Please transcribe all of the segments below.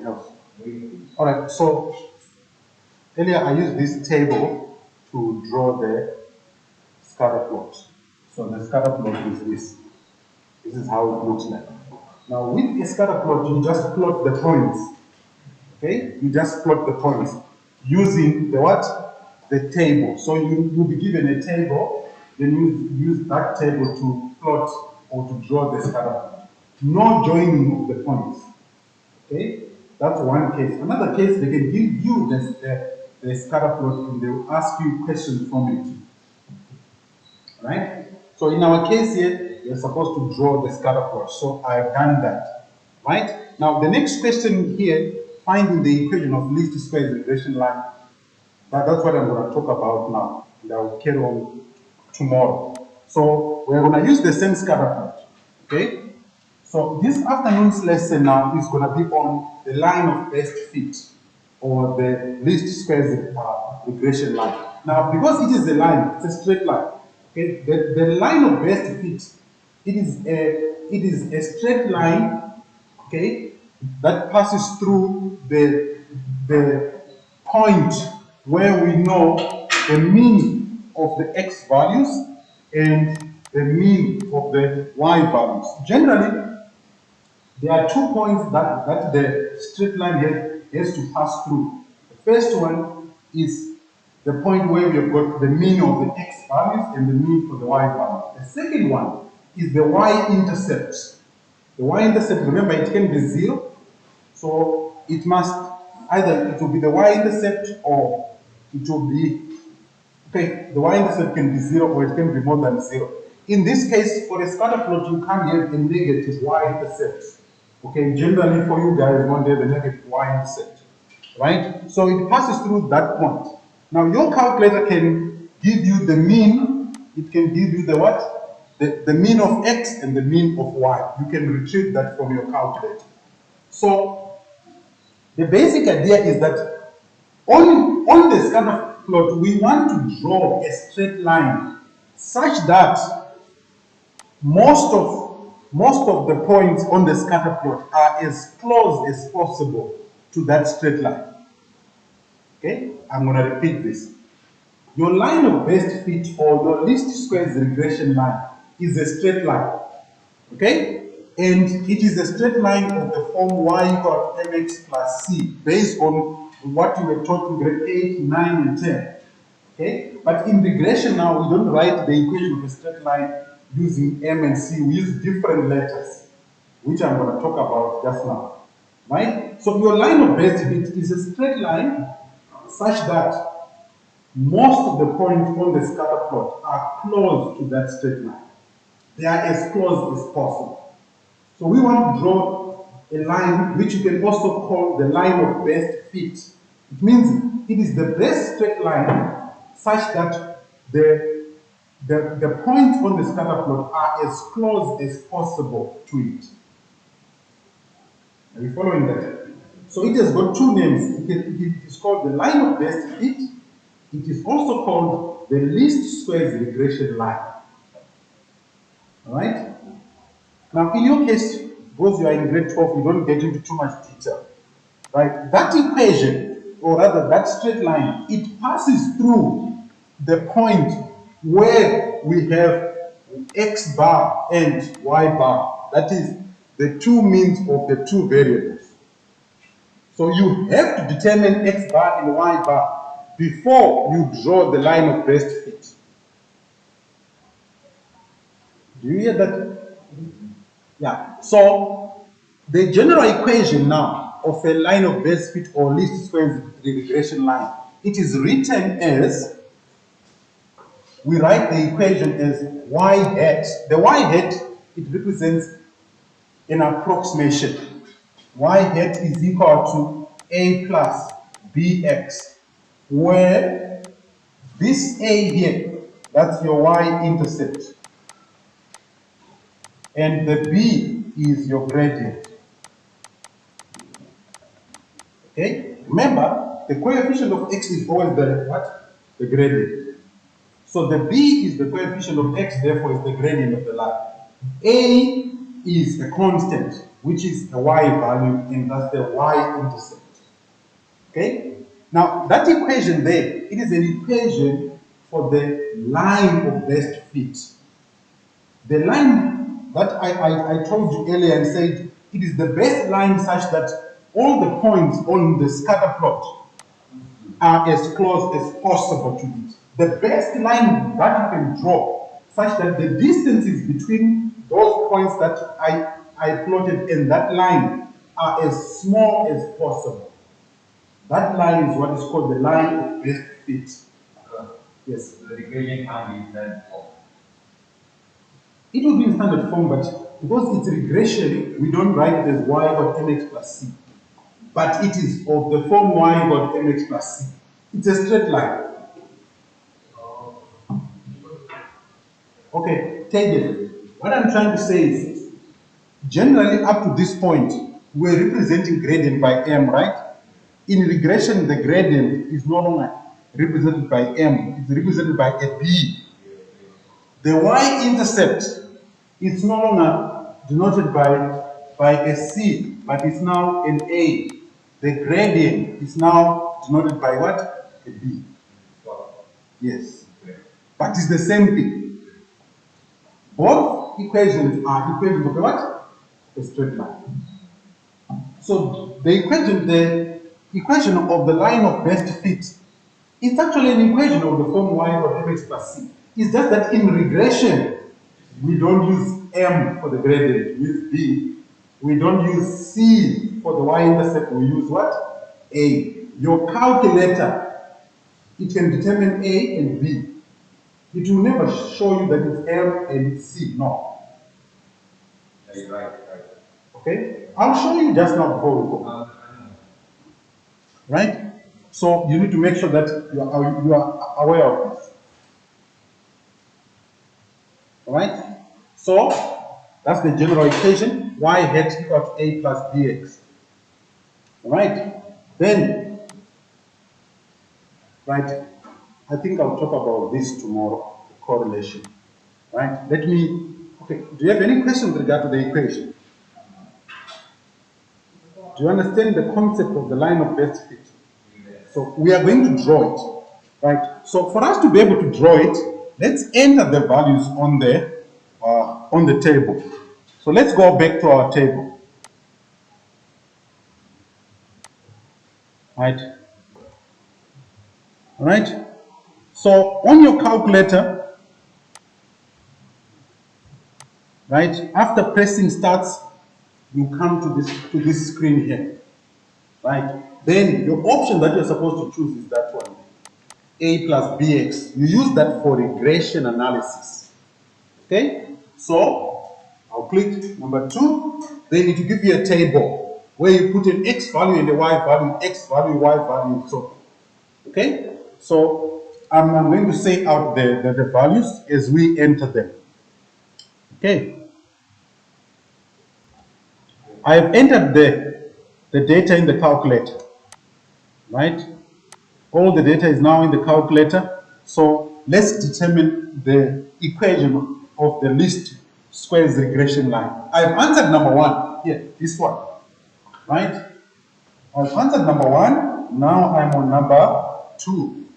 somebody else. All right, so earlier I used this table to draw the scatter plot. So the scatter plot is this. This is how it looks like. Now with a scatter plot, you just plot the points. Okay? You just plot the points using the what? The table. So you'll be given a table, then you use that table to plot or to draw the scatter plot. No joining of the points. Okay? That's one case. Another case, they can give you the scatter plot and they will ask you questions from it. Right? So in our case here, you're supposed to draw the scatter plot. So I've done that. Right? Now the next question here, finding the equation of least squares regression line. That's what I'm going to talk about now. And I will carry on tomorrow. So we're going to use the same scatter plot. Okay? So this afternoon's lesson now is going to be on the line of best fit or the least squares regression line. Now, because it is a line, it's a straight line. Okay, the line of best fit, it is a straight line. Okay, that passes through the point where we know the mean of the x values and the mean of the y values. Generally, there are 2 points that the straight line has to pass through. The first one is the point where we have got the mean of the x values and the mean for the y values. The second one is the y-intercept. The y-intercept, remember, it can be 0. So it must either, it will be the y-intercept or it will be, okay, the y-intercept can be 0 or it can be more than 0. In this case, for a scatter plot, you can't have a negative y-intercept. Okay, generally for you guys, you won't have a negative y-intercept, right? So it passes through that point. Now your calculator can give you the mean, it can give you the what? The mean of x and the mean of y. You can retrieve that from your calculator. So the basic idea is that on the scatter plot, we want to draw a straight line such that most of the points on the scatter plot are as close as possible to that straight line. Okay, I'm going to repeat this. Your line of best fit or your least squares regression line is a straight line. Okay, and it is a straight line of the form y equal to mx plus c based on what you were taught in grade 8, 9, and 10. Okay, but in regression now we don't write the equation of a straight line using m and c. We use different letters, which I'm going to talk about just now. Right? So your line of best fit is a straight line such that most of the points on the scatter plot are close to that straight line. They are as close as possible. So we want to draw a line which you can also call the line of best fit. It means it is the best straight line such that the points on the scatter plot are as close as possible to it. Are you following that? So it has got 2 names. It is called the line of best fit. It is also called the least squares regression line. Alright? Now in your case, because you are in grade 12, you don't get into too much detail. Right? That equation, or rather that straight line, it passes through the point where we have x bar and y bar. That is the 2 means of the 2 variables. So you have to determine x bar and y bar before you draw the line of best fit. Do you hear that? Yeah. So the general equation now of a line of best fit or least squares regression line, it is written as, we write the equation as y hat. The y hat, it represents an approximation. Y hat is equal to a plus bx, where this a here, that's your y-intercept, and the b is your gradient. Okay? Remember, the coefficient of x is always the what? The gradient. So the b is the coefficient of x, therefore is the gradient of the line. A is a constant, which is a y value, and that's the y-intercept. Okay? Now, that equation there, it is an equation for the line of best fit. The line that I told you earlier and said it is the best line such that all the points on the scatter plot are as close as possible to it. The best line that you can draw such that the distances between those points that I plotted and that line are as small as possible. That line is what is called the line of best fit. Yes. The regression can be that form. It will be in standard form, but because it's regression, we don't write it as y got mx plus c. But it is of the form y got mx plus c. It's a straight line. Okay, take it. What I'm trying to say is, generally up to this point, we're representing gradient by m, right? In regression, the gradient is no longer represented by m, it's represented by a b. The y-intercept is no longer denoted by a c, but it's now an a. The gradient is now denoted by what? A b. Yes. But it's the same thing. Both equations are equations of a what? A straight line. So the equation of the line of best fit is actually an equation of the form y of mx plus c. It's just that in regression, we don't use m for the gradient, we use b. We don't use c for the y-intercept, we use what? A. Your calculator, it can determine a and b. It will never show you that it's m and c, no. Right. Okay? I'll show you just now before we go. Right? So you need to make sure that you are aware of this. Alright? So that's the general equation, y hat equals a plus bx. Alright? Then, right, I think I'll talk about this tomorrow, the correlation. Right? Okay, do you have any questions with regard to the equation? Do you understand the concept of the line of best fit? So we are going to draw it, right? So for us to be able to draw it, let's enter the values on the table. So let's go back to our table, right? All right. So on your calculator, right? After pressing starts, you come to this screen here, right? Then your option that you're supposed to choose is that one, a plus bx. You use that for regression analysis. Okay, so I'll click number 2. Then it will give you a table where you put an x value and a y value, x value, y value, so okay. So I'm going to say out the values as we enter them. Okay, I have entered the data in the calculator, right? All the data is now in the calculator. So let's determine the equation of the least squares regression line. I've answered number 1 here, this one, right? I've answered number 1. Now I'm on number 2.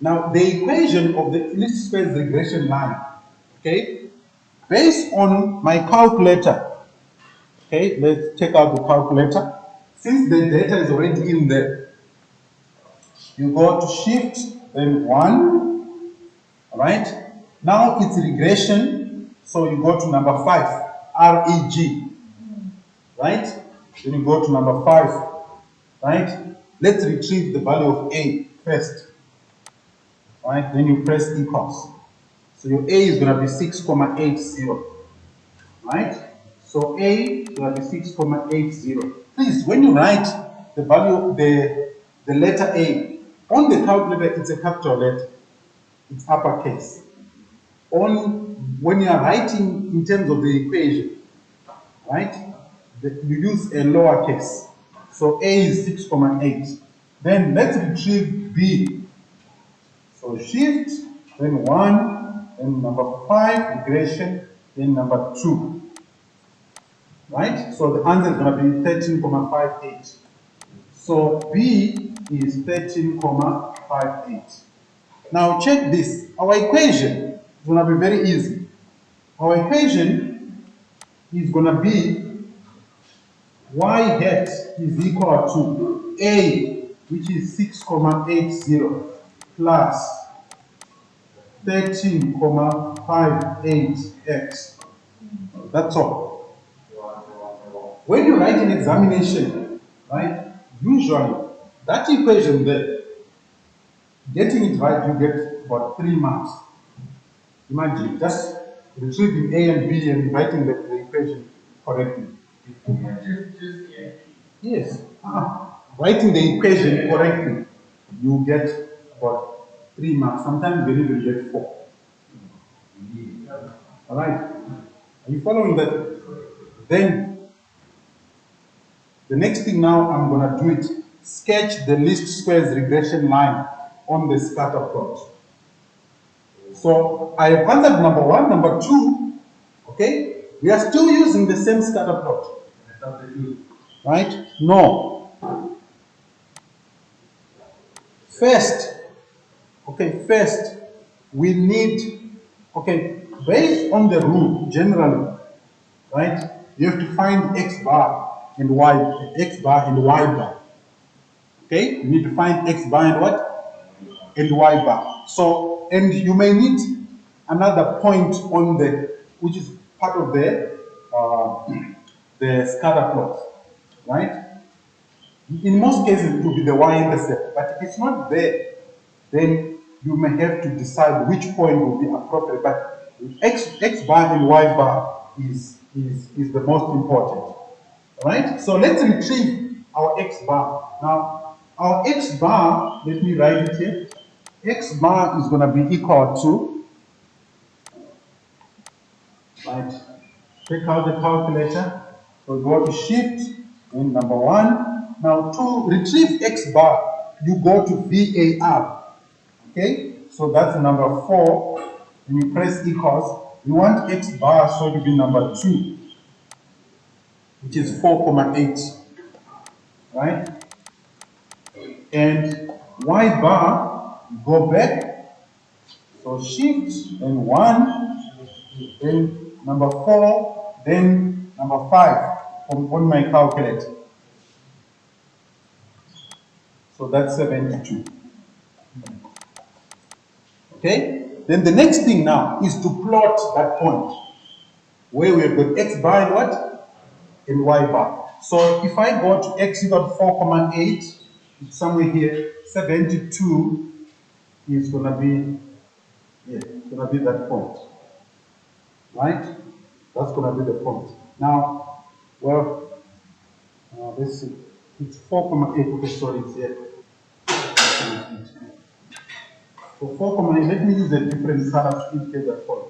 Now the equation of the least squares regression line, okay, based on my calculator. Okay, let's take out the calculator. Since the data is already in there, you go to shift, then 1, right? Now it's regression, so you go to number 5, REG, right? Then you go to number 5, right? Let's retrieve the value of A first, right? Then you press equals. So your A is going to be 6,80, right? So A is going to be 6,80. Please, when you write the value, the letter A, on the calculator, it's a capital letter. It's uppercase. On when you are writing in terms of the equation, right? You use a lowercase. So A is 6,8. Then let's retrieve B. So shift, then 1, then number 5, regression, then number 2. right? So the answer is going to be 13,58. So B is 13,58. Now check this. Our equation is going to be very easy. Our equation is going to be y hat is equal to A, which is 6,80 plus 13,58x. That's all. When you write an examination, right, usually that equation there, getting it right, you get about 3 marks. Imagine just retrieving A and B and writing the equation correctly. Yes. Writing the equation correctly, you get about 3 marks. Sometimes you even get 4. All right. Are you following that? Then the next thing now I'm going to do it. Sketch the least squares regression line on the scatter plot. So I have answered number 1, number 2. Okay, we are still using the same scatter plot. Right? No. First, we need, based on the rule, generally, right, you have to find x bar and y, x bar and y bar. Okay, you need to find x bar and what? And y bar. So, and you may need another point on the, which is part of the scatter plot, right? In most cases, it will be the Y-intercept, but if it's not there, then you may have to decide which point will be appropriate. But X bar and Y bar is the most important. Right? So let's retrieve our X bar. Now, our X bar, let me write it here. X bar is going to be equal to, right? Take out the calculator. So go to shift in number 1. Now to retrieve X bar, you go to VAR. Okay? So that's number 4. And you press equals. You want X bar so to be number 2, which is 4,8. Right? And Y bar, go back. So shift and 1, then number 4, then number 5 on my calculator. So that's 72. Okay? Then the next thing now is to plot that point where we have got X bar and what? And Y bar. So if I go to X equal to 4,8, it's somewhere here, 72 is going to be, yeah, it's going to be that point. Right? That's going to be the point. Now, well, let's see. It's 4,8. Okay, sorry, it's here. So 4,8, let me use a different color to indicate that point.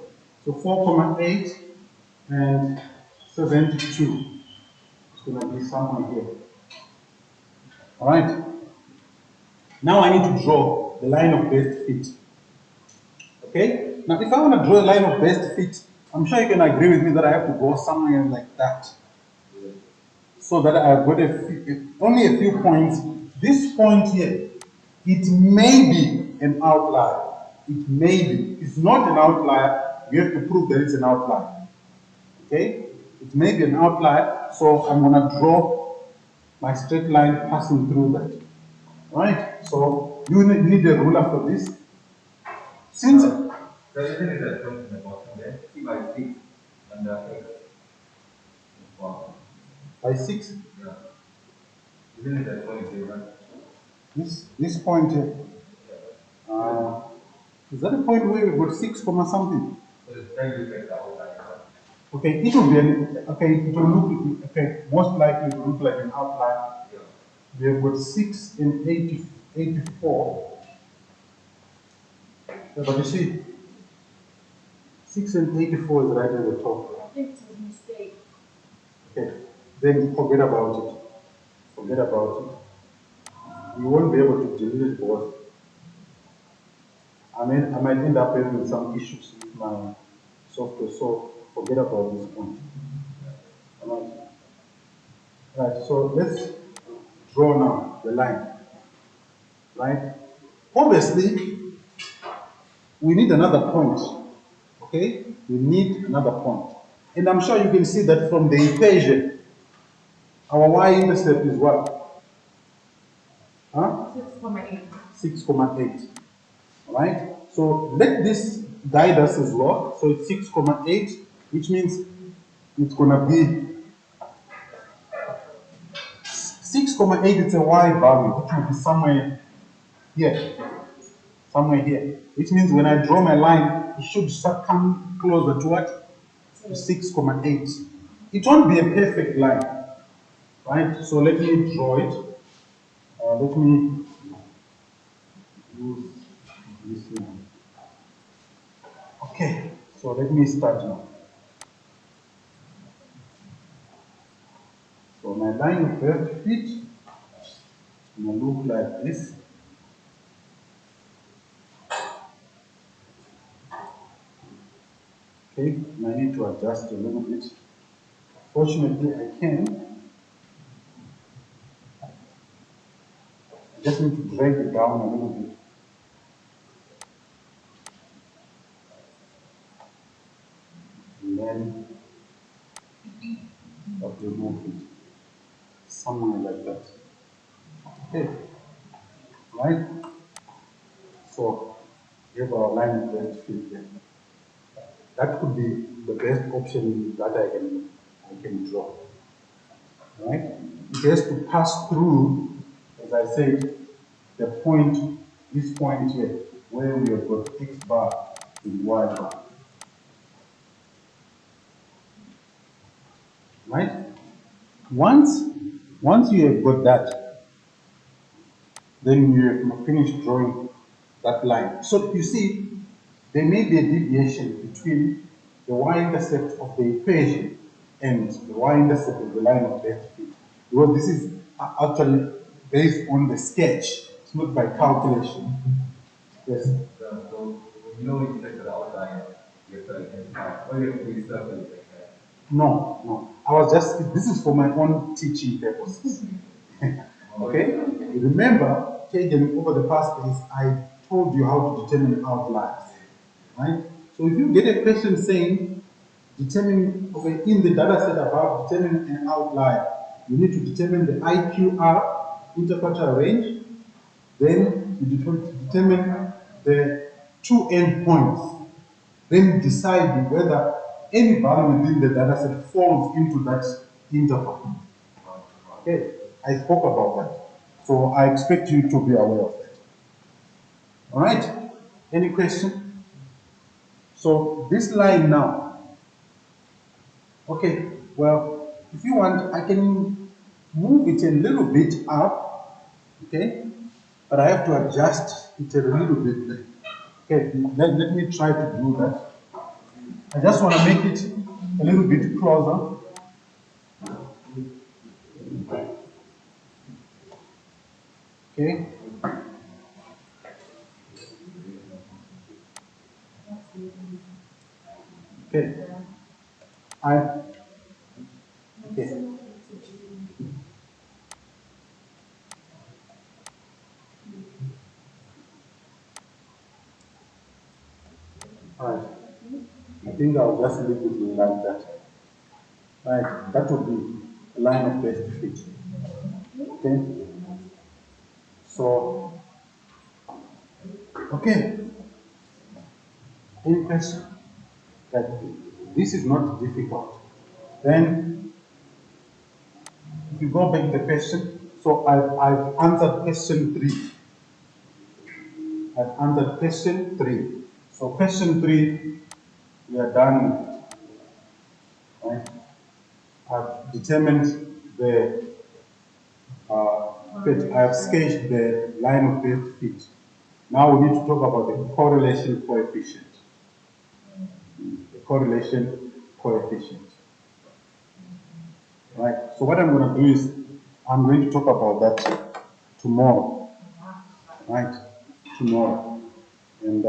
So 4,8 and 72. It's going to be somewhere here. All right. Now I need to draw the line of best fit. Okay? Now, if I want to draw a line of best fit, I'm sure you can agree with me that I have to go somewhere like that. So that I've got only a few points. This point here, it may be an outlier. It may be. It's not an outlier. You have to prove that it's an outlier. Okay? It may be an outlier. So I'm going to draw my straight line passing through that. Right? So you need a ruler for this. Since the reason is that from the bottom there, 3 by 6 and the X. Wow. by 6, Yeah. Isn't it that point here, right? this point here, is that a point where we've got 6 comma something? So it's trying to get the outline. Okay, it will be it will look, most likely it will look like an outline. Yeah. We have got 6 and 84. Yeah, but you see, 6 and 84 is right at the top. I think it's a mistake. Okay, then forget about it. Forget about it. You won't be able to delete both. I might end up having some issues with my software, so forget about this point. All right. Right, so let's draw now the line, right? Obviously, we need another point, okay? We need another point. And I'm sure you can see that from the equation, our y-intercept is what? Huh? 6,8. 6,8, right? So let this guide us as well. So it's 6,8, which means it's gonna be 6,8, it's a y value, which will be somewhere here, which means when I draw my line, it should come closer to what? To 6,8. It won't be a perfect line, right? So let me draw it. Let me use this one. Okay, so let me start now. So my line of first fit is going to look like this. Okay, and I need to adjust a little bit. Fortunately, I can. I just need to drag it down a little bit. And then I'll remove it. Somewhere like that. Okay, right? So we have our line of best fit there. That could be the best option that I can draw. Right? It has to pass through, as I said, the point, this point here, where we have got x bar and y bar. Right? Once you have got that, then you have finished drawing that line. So you see, there may be a deviation between the y-intercept of the equation and the y-intercept of the line of best fit. Because this is actually based on the sketch, it's not by calculation. Yes. So when you know you check the outline, you have to identify, or you have to recircle it like that. No, no. I was just, this is for my own teaching purposes. Okay? Remember, Kagan, over the past days, I told you how to determine outliers. Right? So if you get a question saying, determine, okay, in the data set above, determine an outlier, you need to determine the IQR, interquartile range, then you determine the two endpoints, then decide whether any value within the data set falls into that interval. Okay, I spoke about that. So I expect you to be aware of that. All right, any question? So this line now, okay, well, if you want, I can move it a little bit up, okay, but I have to adjust it a little bit. Okay, let me try to do that. I just want to make it a little bit closer. Okay. Okay. I okay. All right. I think I'll just leave it like that. Right. That would be a line of best fit. Okay. So okay. Any question? That this is not difficult. Then if you go back to the question, so I've answered question 3. I've answered question 3. So question 3, we are done with it. Right? I've determined the fit. I've sketched the line of best fit. Now we need to talk about the correlation coefficient. The correlation coefficient. Right. So what I'm going to do is I'm going to talk about that tomorrow. Right. Tomorrow. And